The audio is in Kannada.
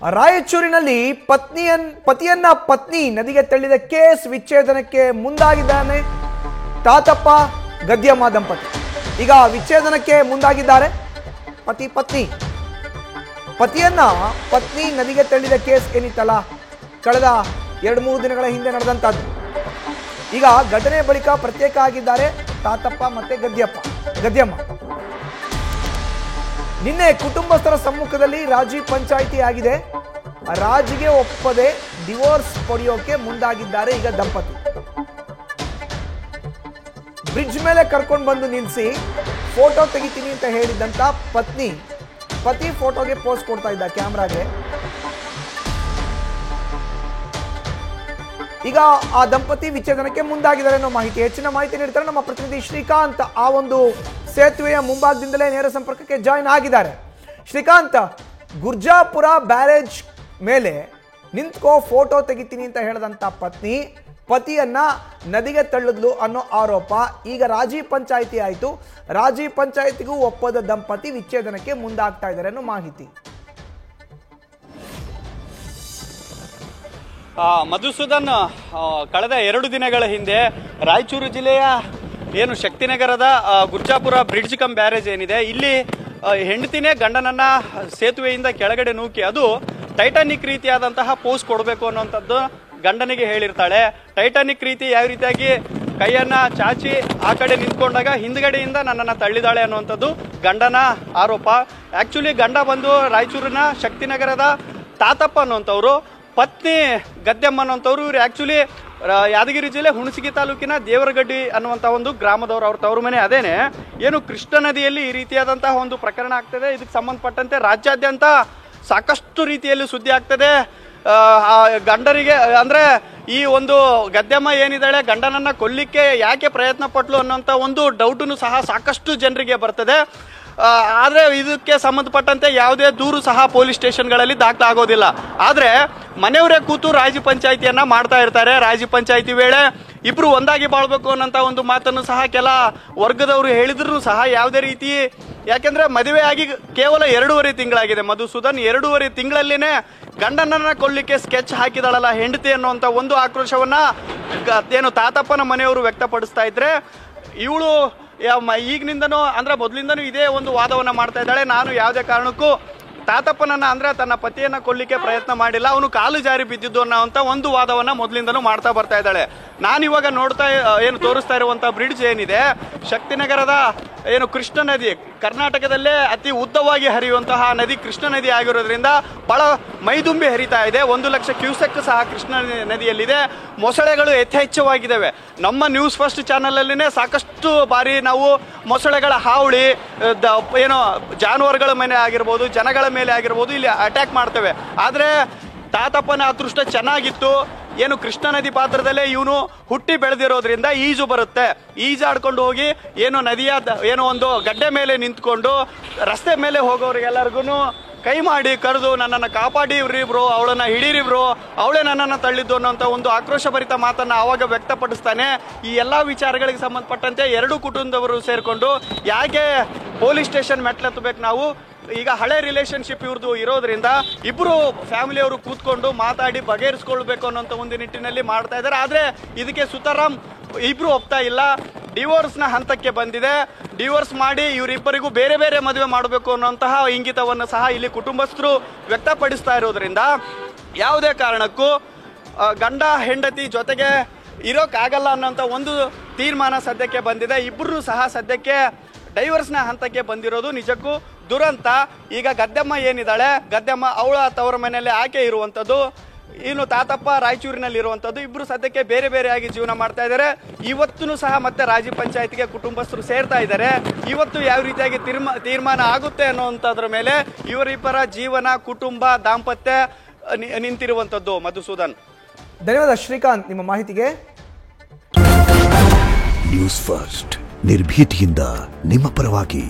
ರಾಯಚೂರಿನಲ್ಲಿ ಪತಿಯನ್ನ ನದಿಗೆ ತಳ್ಳಿದ ಕೇಸ್ ವಿಚ್ಛೇದನಕ್ಕೆ ಮುಂದಾಗಿದ್ದಾನೆ ತಾತಪ್ಪ ಗದ್ಯಮ್ಮ ದಂಪತಿ. ಈಗ ವಿಚ್ಛೇದನಕ್ಕೆ ಮುಂದಾಗಿದ್ದಾರೆ. ಪತಿಯನ್ನ ನದಿಗೆ ತಳ್ಳಿದ ಕೇಸ್ ಏನಿತ್ತಲ್ಲ, ಕಳೆದ 2-3 ದಿನಗಳ ಹಿಂದೆ ನಡೆದಂತದ್ದು. ಈಗ ಘಟನೆ ಬಳಿಕ ಪ್ರತ್ಯೇಕ ಆಗಿದ್ದಾರೆ ತಾತಪ್ಪ ಮತ್ತೆ ಗದ್ಯಮ್ಮ. ನಿನ್ನೆ ಕುಟುಂಬಸ್ಥರ ಸಮ್ಮುಖದಲ್ಲಿ ರಾಜಿ ಪಂಚಾಯಿತಿ ಆಗಿದೆ. ರಾಜಿಗೆ ಒಪ್ಪದೆ ಡಿವೋರ್ಸ್ ಪಡೆಯೋಕೆ ಮುಂದಾಗಿದ್ದಾರೆ ಈಗ ದಂಪತಿ. ಬ್ರಿಡ್ಜ್ ಮೇಲೆ ಕರ್ಕೊಂಡು ಬಂದು ನಿಲ್ಲಿಸಿ ಫೋಟೋ ತೆಗಿತೀನಿ ಅಂತ ಹೇಳಿದಂತ ಪತಿ ಫೋಟೋಗೆ ಪೋಸ್ಟ್ ಕೊಡ್ತಾ ಇದ್ದ ಕ್ಯಾಮ್ರಾಗೆ. ಈಗ ಆ ದಂಪತಿ ವಿಚ್ಛೇದನಕ್ಕೆ ಮುಂದಾಗಿದ್ದಾರೆ ಅನ್ನೋ ಮಾಹಿತಿ. ಹೆಚ್ಚಿನ ಮಾಹಿತಿ ನೀಡ್ತಾರೆ ನಮ್ಮ ಪ್ರತಿನಿಧಿ ಶ್ರೀಕಾಂತ್. ಆ ಒಂದು ಸೇತುವೆಯ ಮುಂಭಾಗದಿಂದಲೇ ನೇರ ಸಂಪರ್ಕಕ್ಕೆ ಜಾಯಿನ್ ಆಗಿದ್ದಾರೆ. ಶ್ರೀಕಾಂತ್, ಗುರ್ಜಾಪುರ ಬ್ಯಾರೇಜ್ ಮೇಲೆ ನಿಂತ್ಕೋ ಫೋಟೋ ತೆಗಿತೀನಿ ಅಂತ ಹೇಳಿದಂತ ಪತಿಯನ್ನ ನದಿಗೆ ತಳ್ಳಿದ್ಲು ಅನ್ನೋ ಆರೋಪ. ಈಗ ರಾಜಿ ಪಂಚಾಯಿತಿ ಆಯಿತು. ರಾಜಿ ಪಂಚಾಯಿತಿಗೂ ಒಪ್ಪದ ದಂಪತಿ ವಿಚ್ಛೇದನಕ್ಕೆ ಮುಂದಾಗ್ತಾ ಇದ್ದಾರೆ ಅನ್ನೋ ಮಾಹಿತಿ. ಮಧುಸೂದನ್, ಕಳೆದ 2 ದಿನಗಳ ಹಿಂದೆ ರಾಯಚೂರು ಜಿಲ್ಲೆಯ ಏನು ಶಕ್ತಿನಗರದ ಗುರ್ಜಾಪುರ ಬ್ರಿಡ್ಜ್ ಕಮ್ ಬ್ಯಾರೇಜ್ ಏನಿದೆ, ಇಲ್ಲಿ ಹೆಂಡತಿನೇ ಗಂಡನನ್ನ ಸೇತುವೆಯಿಂದ ಕೆಳಗಡೆ ನೂಕಿ ಅದು ಟೈಟಾನಿಕ್ ರೀತಿಯಾದಂತಹ ಪೋಸ್ ಕೊಡಬೇಕು ಅನ್ನುವಂಥದ್ದು ಗಂಡನಿಗೆ ಹೇಳಿರ್ತಾಳೆ. ಟೈಟಾನಿಕ್ ರೀತಿ ಯಾವ ರೀತಿಯಾಗಿ ಕೈಯನ್ನ ಚಾಚಿ ಆ ಕಡೆ ನಿಂತ್ಕೊಂಡಾಗ ಹಿಂದ್ಗಡೆಯಿಂದ ನನ್ನನ್ನು ತಳ್ಳಿದಾಳೆ ಅನ್ನುವಂಥದ್ದು ಗಂಡನ ಆರೋಪ. ಆಕ್ಚುಲಿ ಗಂಡ ಬಂದು ರಾಯಚೂರಿನ ಶಕ್ತಿನಗರದ ತಾತಪ್ಪ ಅನ್ನುವಂಥವ್ರು, ಪತ್ನಿ ಗದ್ಯಮ್ಮ ಅನ್ನುವಂಥವ್ರು. ಇವ್ರು ಆಕ್ಚುಲಿ ಯಾದಗಿರಿ ಜಿಲ್ಲೆ ಹುಣಸಗಿ ತಾಲೂಕಿನ ದೇವರಗಡ್ಡಿ ಅನ್ನುವಂಥ ಒಂದು ಗ್ರಾಮದವರು. ಅವ್ರ ಮನೆ ಅದೇನೆ. ಏನು ಕೃಷ್ಣ ನದಿಯಲ್ಲಿ ಈ ರೀತಿಯಾದಂತಹ ಒಂದು ಪ್ರಕರಣ ಆಗ್ತದೆ. ಇದಕ್ಕೆ ಸಂಬಂಧಪಟ್ಟಂತೆ ರಾಜ್ಯಾದ್ಯಂತ ಸಾಕಷ್ಟು ರೀತಿಯಲ್ಲಿ ಸುದ್ದಿ ಆಗ್ತದೆ. ಗಂಡರಿಗೆ ಅಂದ್ರೆ ಈ ಒಂದು ಗದ್ಯಮ್ಮ ಏನಿದ್ದಾಳೆ, ಗಂಡನನ್ನ ಕೊಲ್ಲಿಕ್ಕೆ ಯಾಕೆ ಪ್ರಯತ್ನ ಪಟ್ಲು ಅನ್ನೋಂಥ ಒಂದು ಡೌಟನ್ನು ಸಹ ಸಾಕಷ್ಟು ಜನರಿಗೆ ಬರ್ತದೆ. ಆದರೆ ಇದಕ್ಕೆ ಸಂಬಂಧಪಟ್ಟಂತೆ ಯಾವುದೇ ದೂರು ಸಹ ಪೊಲೀಸ್ ಸ್ಟೇಷನ್ಗಳಲ್ಲಿ ದಾಖಲಾಗೋದಿಲ್ಲ. ಆದರೆ ಮನೆಯವರೇ ಕೂತು ರಾಜಿ ಪಂಚಾಯಿತಿಯನ್ನ ಮಾಡ್ತಾ ಇರ್ತಾರೆ. ರಾಜಿ ಪಂಚಾಯಿತಿ ವೇಳೆ ಇಬ್ರು ಒಂದಾಗಿ ಬಾಳ್ಬೇಕು ಅನ್ನೋಂಥ ಒಂದು ಮಾತನ್ನು ಸಹ ಕೆಲ ವರ್ಗದವರು ಹೇಳಿದ್ರು ಸಹ ಯಾವುದೇ ರೀತಿ, ಯಾಕೆಂದ್ರೆ ಮದುವೆ ಆಗಿ ಕೇವಲ 2.5 ತಿಂಗಳಾಗಿದೆ ಮಧುಸೂದನ್. 2.5 ತಿಂಗಳಲ್ಲಿನೇ ಗಂಡನನ್ನ ಕೊಲ್ಲಿಕ್ಕೆ ಸ್ಕೆಚ್ ಹಾಕಿದಾಳಲ್ಲ ಹೆಂಡತಿ ಅನ್ನುವಂಥ ಒಂದು ಆಕ್ರೋಶವನ್ನ ಏನು ತಾತಪ್ಪನ ಮನೆಯವರು ವ್ಯಕ್ತಪಡಿಸ್ತಾ ಇದ್ರೆ, ಇವಳು ಈಗಿನಿಂದನೂ ಅಂದ್ರೆ ಮೊದಲಿಂದನೂ ಇದೇ ಒಂದು ವಾದವನ್ನ ಮಾಡ್ತಾ ಇದ್ದಾಳೆ. ನಾನು ಯಾವುದೇ ಕಾರಣಕ್ಕೂ ತಾತಪ್ಪನನ್ನ ಅಂದ್ರೆ ತನ್ನ ಪತಿಯನ್ನ ಕೊಲ್ಲಿಕ್ಕೆ ಪ್ರಯತ್ನ ಮಾಡಿಲ್ಲ, ಅವನು ಕಾಲು ಜಾರಿ ಬಿದ್ದಿದ್ದು ಅನ್ನೋಂಥ ಒಂದು ವಾದವನ್ನ ಮೊದಲಿಂದನೂ ಮಾಡ್ತಾ ಬರ್ತಾ ಇದ್ದಾಳೆ. ನಾನಿವಾಗ ತೋರಿಸ್ತಾ ಇರುವಂತ ಬ್ರಿಡ್ಜ್ ಏನಿದೆ, ಶಕ್ತಿನಗರದ ಏನು ಕೃಷ್ಣ ನದಿ, ಕರ್ನಾಟಕದಲ್ಲೇ ಅತಿ ಉದ್ದವಾಗಿ ಹರಿಯುವಂತಹ ನದಿ ಕೃಷ್ಣ ನದಿ ಆಗಿರೋದ್ರಿಂದ ಬಹಳ ಮೈದುಂಬಿ ಹರಿತಾ ಇದೆ. 1 ಲಕ್ಷ ಕ್ಯೂಸೆಕ್ ಸಹ ಕೃಷ್ಣ ನದಿಯಲ್ಲಿದೆ. ಮೊಸಳೆಗಳು ಯಥೇಚ್ಛವಾಗಿದ್ದಾವೆ. ನಮ್ಮ ನ್ಯೂಸ್ ಫಸ್ಟ್ ಚಾನಲ್ ಅಲ್ಲಿನೇ ಸಾಕಷ್ಟು ಬಾರಿ ನಾವು ಮೊಸಳೆಗಳ ಹಾವಳಿ, ಜಾನುವಾರುಗಳ ಮೇಲೆ ಆಗಿರ್ಬೋದು, ಜನಗಳ ಮೇಲೆ ಆಗಿರ್ಬೋದು, ಇಲ್ಲಿ ಅಟ್ಯಾಕ್ ಮಾಡ್ತೇವೆ. ಆದರೆ ತಾತಪ್ಪನ ಅದೃಷ್ಟ ಚೆನ್ನಾಗಿತ್ತು. ಏನು ಕೃಷ್ಣ ನದಿ ಪಾತ್ರದಲ್ಲೇ ಇವನು ಹುಟ್ಟಿ ಬೆಳೆದಿರೋದ್ರಿಂದ ಈಜು ಬರುತ್ತೆ. ಈಜಾಡ್ಕೊಂಡು ಹೋಗಿ ನದಿಯ ಒಂದು ಗಡ್ಡೆ ಮೇಲೆ ನಿಂತ್ಕೊಂಡು ರಸ್ತೆ ಮೇಲೆ ಹೋಗೋರಿಗೆಲ್ಲರಿಗೂ ಕೈ ಮಾಡಿ ಕರೆದು ನನ್ನನ್ನು ಕಾಪಾಡಿವ್ರಿ ಬ್ರೋ, ಅವಳನ್ನ ಹಿಡೀರಿ ಬ್ರೋ, ಅವಳೇ ನನ್ನನ್ನು ತಳ್ಳಿದ್ದು ಅನ್ನೋಂಥ ಒಂದು ಆಕ್ರೋಶಭರಿತ ಮಾತನ್ನು ಆವಾಗ ವ್ಯಕ್ತಪಡಿಸ್ತಾನೆ. ಈ ಎಲ್ಲ ವಿಚಾರಗಳಿಗೆ ಸಂಬಂಧಪಟ್ಟಂತೆ 2 ಕುಟುಂಬದವರು ಸೇರಿಕೊಂಡು ಯಾಕೆ ಪೊಲೀಸ್ ಸ್ಟೇಷನ್ ಮೆಟ್ಲೆತ್ತಬೇಕು ನಾವು, ಈಗ ಹಳೆ ರಿಲೇಶನ್ಶಿಪ್ ಇವ್ರದ್ದು ಇರೋದ್ರಿಂದ ಇಬ್ರು ಫ್ಯಾಮಿಲಿಯವರು ಕೂತ್ಕೊಂಡು ಮಾತಾಡಿ ಬಗೆಹರಿಸ್ಕೊಳ್ಬೇಕು ಅನ್ನೋಂಥ ಒಂದು ನಿಟ್ಟಿನಲ್ಲಿ ಮಾಡ್ತಾ ಇದ್ದಾರೆ. ಆದರೆ ಇದಕ್ಕೆ ಸುತಾರಾಮ್ ಇಬ್ರು ಒಪ್ತಾ ಇಲ್ಲ. ಡಿವೋರ್ಸ್ನ ಹಂತಕ್ಕೆ ಬಂದಿದೆ. ಡಿವೋರ್ಸ್ ಮಾಡಿ ಇವರಿಬ್ಬರಿಗೂ ಬೇರೆ ಬೇರೆ ಮದುವೆ ಮಾಡಬೇಕು ಅನ್ನೋಂತಹ ಇಂಗಿತವನ್ನು ಸಹ ಇಲ್ಲಿ ಕುಟುಂಬಸ್ಥರು ವ್ಯಕ್ತಪಡಿಸ್ತಾ ಇರೋದ್ರಿಂದ ಯಾವುದೇ ಕಾರಣಕ್ಕೂ ಗಂಡ ಹೆಂಡತಿ ಜೊತೆಗೆ ಇರೋಕ್ಕಾಗಲ್ಲ ಅನ್ನೋಂಥ ಒಂದು ತೀರ್ಮಾನ ಸದ್ಯಕ್ಕೆ ಬಂದಿದೆ. ಇಬ್ಬರು ಸಹ ಸದ್ಯಕ್ಕೆ ಡೈವರ್ಸ್ನ ಹಂತಕ್ಕೆ ಬಂದಿರೋದು ನಿಜಕ್ಕೂ ದುರಂತ. ಈಗ ಗದ್ಯಮ್ಮ ಏನಿದ್ದಾಳೆ, ಗದ್ಯಮ್ಮ ಅವಳ ತವರ ಮನೆಯಲ್ಲಿ ಆಕೆ ಇರುವಂಥದ್ದು, ಇನ್ನು ತಾತಪ್ಪ ರಾಯಚೂರಿನಲ್ಲಿ ಇರುವಂಥದ್ದು. ಇಬ್ರು ಸದ್ಯಕ್ಕೆ ಬೇರೆ ಬೇರೆಯಾಗಿ ಜೀವನ ಮಾಡ್ತಾ ಇದ್ದಾರೆ. ಇವತ್ತೂ ಸಹ ಮತ್ತೆ ರಾಜಿ ಪಂಚಾಯತಿಗೆ ಕುಟುಂಬಸ್ಥರು ಸೇರ್ತಾ ಇದ್ದಾರೆ. ಇವತ್ತು ಯಾವ ರೀತಿಯಾಗಿ ತೀರ್ಮಾನ ಆಗುತ್ತೆ ಅನ್ನುವಂಥದ್ರ ಮೇಲೆ ಇವರಿಬ್ಬರ ಜೀವನ, ಕುಟುಂಬ, ದಾಂಪತ್ಯ ನಿಂತಿರುವಂಥದ್ದು. ಮಧುಸೂದನ್, ಧನ್ಯವಾದ ಶ್ರೀಕಾಂತ್ ನಿಮ್ಮ ಮಾಹಿತಿಗೆ. ನ್ಯೂಸ್ ಫಸ್ಟ್ ನಿರ್ಭೀತಿಯಿಂದ ನಿಮ್ಮ ಪರವಾಗಿ.